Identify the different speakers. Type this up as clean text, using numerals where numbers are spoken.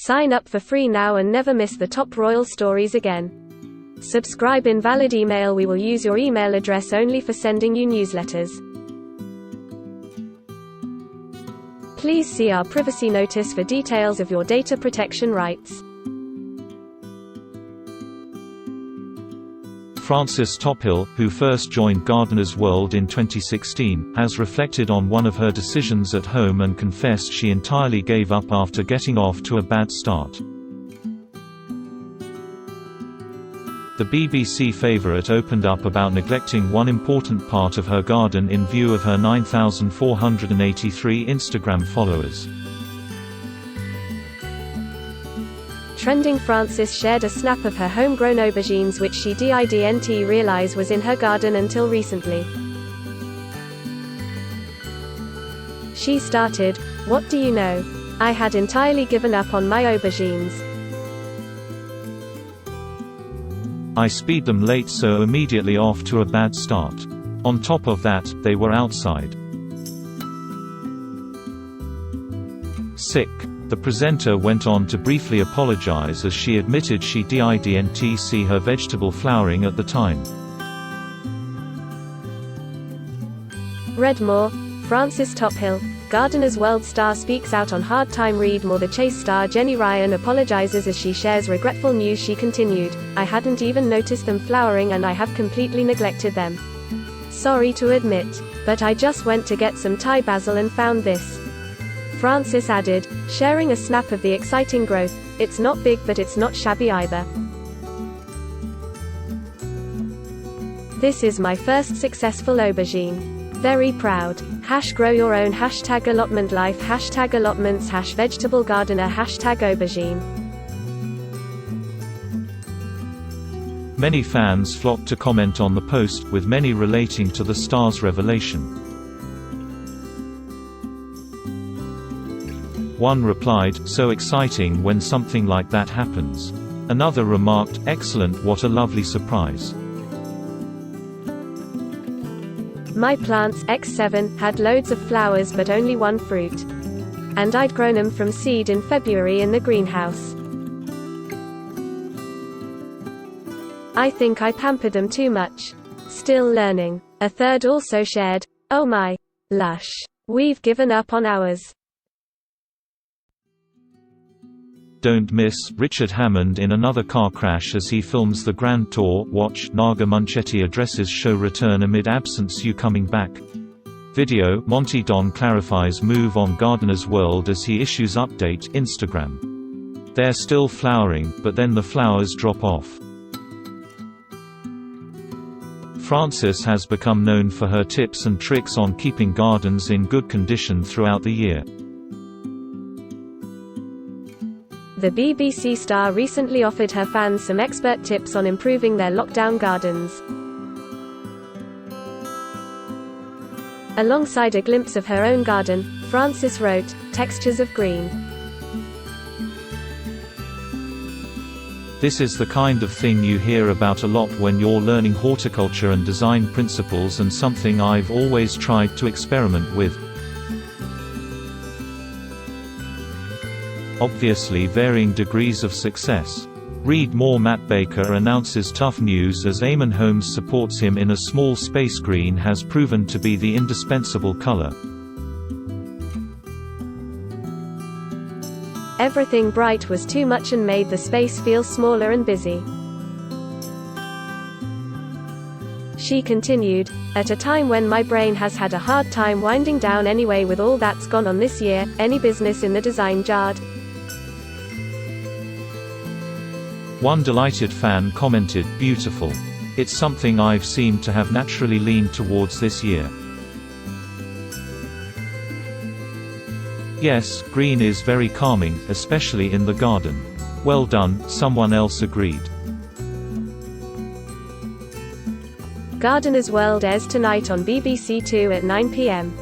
Speaker 1: Sign up for free now and never miss the top royal stories again. Subscribe. Invalid email. We will use your email address only for sending you newsletters. Please see our privacy notice for details of your data protection rights.
Speaker 2: Frances Tophill, who first joined Gardener's World in 2016, has reflected on one of her decisions at home and confessed she entirely gave up after getting off to a bad start. The BBC favourite opened up about neglecting one important part of her garden in view of her 9,483 Instagram followers.
Speaker 1: Trending. Frances shared a snap of her homegrown aubergines which she didn't realize was in her garden until recently. She started, "What do you know? I had entirely given up on my aubergines.
Speaker 2: I speed them late, so immediately off to a bad start. On top of that, they were outside. Sick." The presenter went on to briefly apologize as she admitted she didn't see her vegetable flowering at the time.
Speaker 1: Read more. Frances Tophill, Gardener's World star speaks out on hard time. Read more. The Chase star Jenny Ryan apologizes as she shares regretful news. She continued, "I hadn't even noticed them flowering and I have completely neglected them. Sorry to admit, but I just went to get some Thai basil and found this." Frances added, sharing a snap of the exciting growth, "It's not big but it's not shabby either. This is my first successful aubergine. Very proud. #grow your own #allotment life #allotments #vegetable gardener #aubergine."
Speaker 2: Many fans flocked to comment on the post, with many relating to the star's revelation. One replied, "So exciting when something like that happens." Another remarked, "Excellent, what a lovely surprise.
Speaker 1: My plants X7 had loads of flowers but only one fruit. And I'd grown them from seed in February in the greenhouse. I think I pampered them too much. Still learning." A third also shared, "Oh my lush. We've given up on ours."
Speaker 2: Don't miss Richard Hammond in another car crash as he films the Grand Tour. Watch Naga Munchetti addresses show return amid absence. You coming back? Video Monty Don clarifies move on Gardener's World as he issues update. Instagram. They're still flowering, but then the flowers drop off. Frances has become known for her tips and tricks on keeping gardens in good condition throughout the year.
Speaker 1: The BBC star recently offered her fans some expert tips on improving their lockdown gardens. Alongside a glimpse of her own garden, Frances wrote, "Textures of green.
Speaker 2: This is the kind of thing you hear about a lot when you're learning horticulture and design principles, and something I've always tried to experiment with. Obviously varying degrees of success." Read more. Matt Baker announces tough news as Eamon Holmes supports him in a small space. Green has proven to be the indispensable color.
Speaker 1: Everything bright was too much and made the space feel smaller and busy. She continued, "At a time when my brain has had a hard time winding down anyway with all that's gone on this year, any business in the design yard?"
Speaker 2: One delighted fan commented, "Beautiful. It's something I've seemed to have naturally leaned towards this year. Yes, green is very calming, especially in the garden. Well done," someone else agreed.
Speaker 1: Gardener's World airs tonight on BBC Two at 9 p.m.